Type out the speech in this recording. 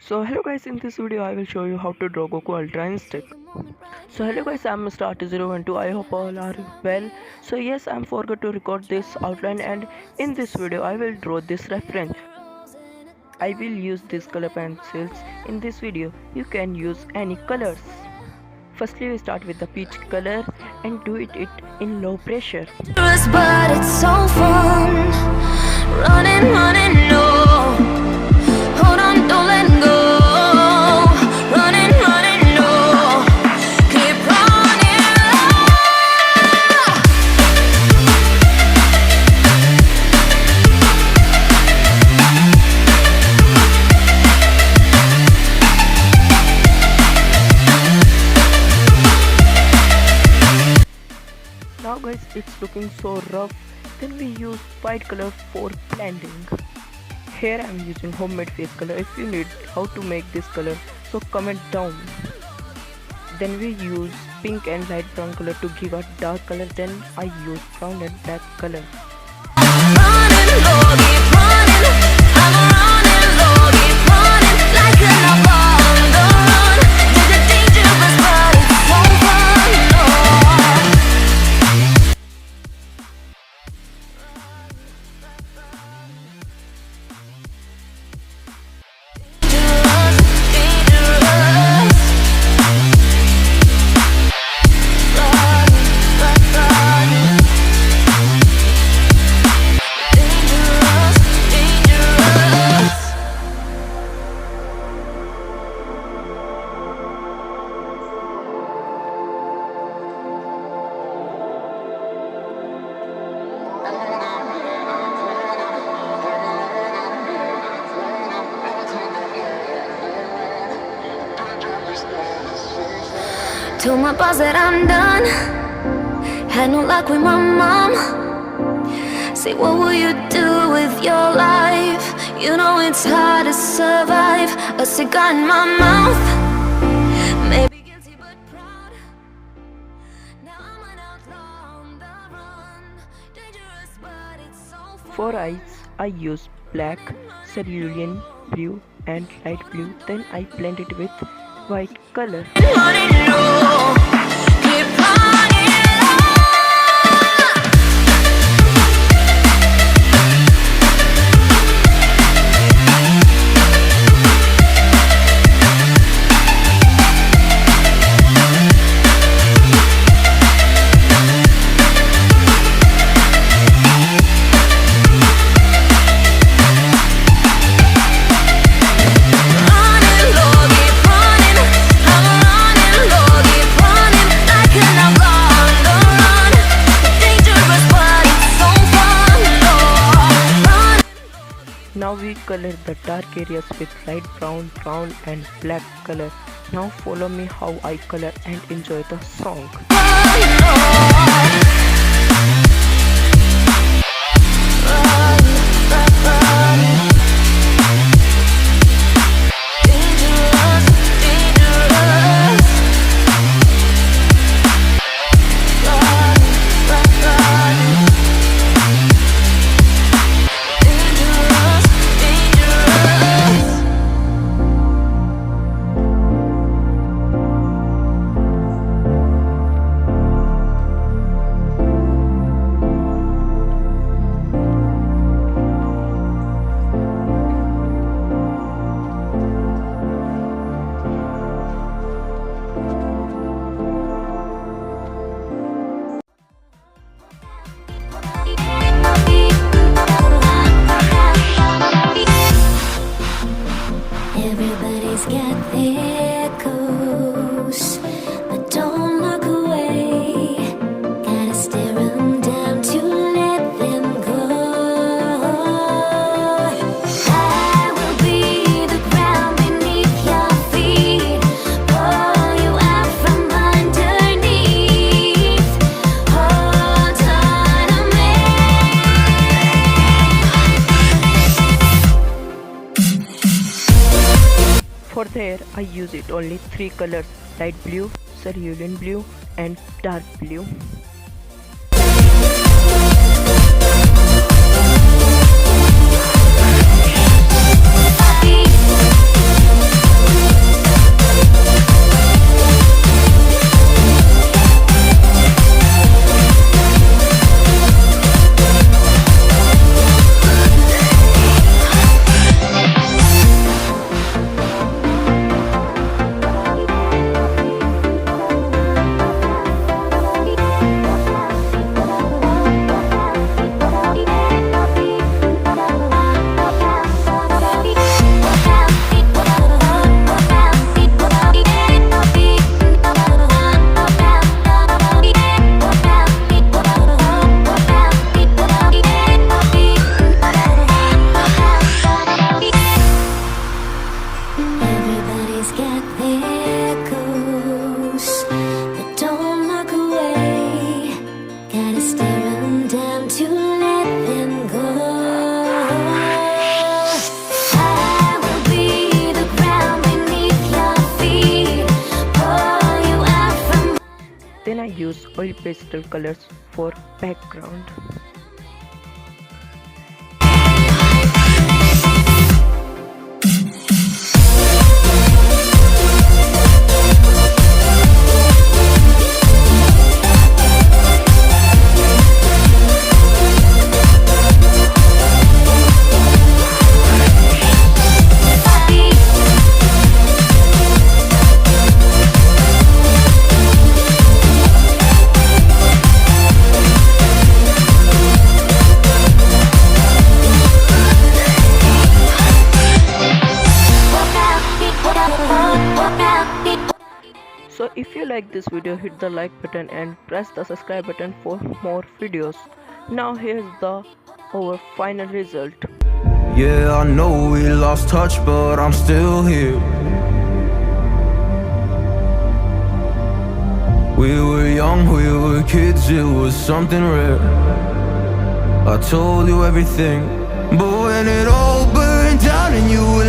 So hello guys, in this video I will show you how to draw Goku Ultra Instinct. So hello guys, I'm Mr. Art012. I hope all are well. So yes, I'm forgot to record this outline, and in this video I will draw this reference. I will use these color pencils in this video. You can use any colors. Firstly we start with the peach color and do it in low pressure. But it's so fun. Running, no. Hold on, don't let go. Running, no. Keep running. Now guys, it's looking so rough. Then we use white color for blending. Here I am using homemade face color. If you need how to make this color, so comment down. Then we use pink and light brown color to give a dark color. Then I use brown and black color. Running low, keep running. I'm running low, keep running. Like an on the run. Did the dangerous, but it's so fun. No. Told my boss that I'm done. Had no luck with my mom. Say, what will you do with your life? You know it's hard to survive. A cigar in my mouth. Maybe guilty but proud. Now I'm an outlaw on the run. Dangerous but it's so fun. For eyes, I use black, cerulean blue and light blue. Then I blend it with white color. Running low, keep running Now we color the dark areas with light brown, and black color. Now follow me how I color and enjoy the song. Everybody's got their goals, but don't look away. Gotta stare them down to let them go. I will be the ground beneath your feet, pull you out from underneath. Hold on to me. For there, I use it only 3 colors: light blue, cerulean blue and dark blue. eyes get there goes, but don't look away. Gotta stare 'em down to let them go. I will be the ground beneath your feet, pull you out from. Then I use oil pastel colors for background. So if you like this video, hit the like button and press the subscribe button for more videos. Now here's the our final result. Yeah, I know we lost touch, but I'm still here. We were young, we were kids, it was something rare. I told you everything, but when it all burned down and you were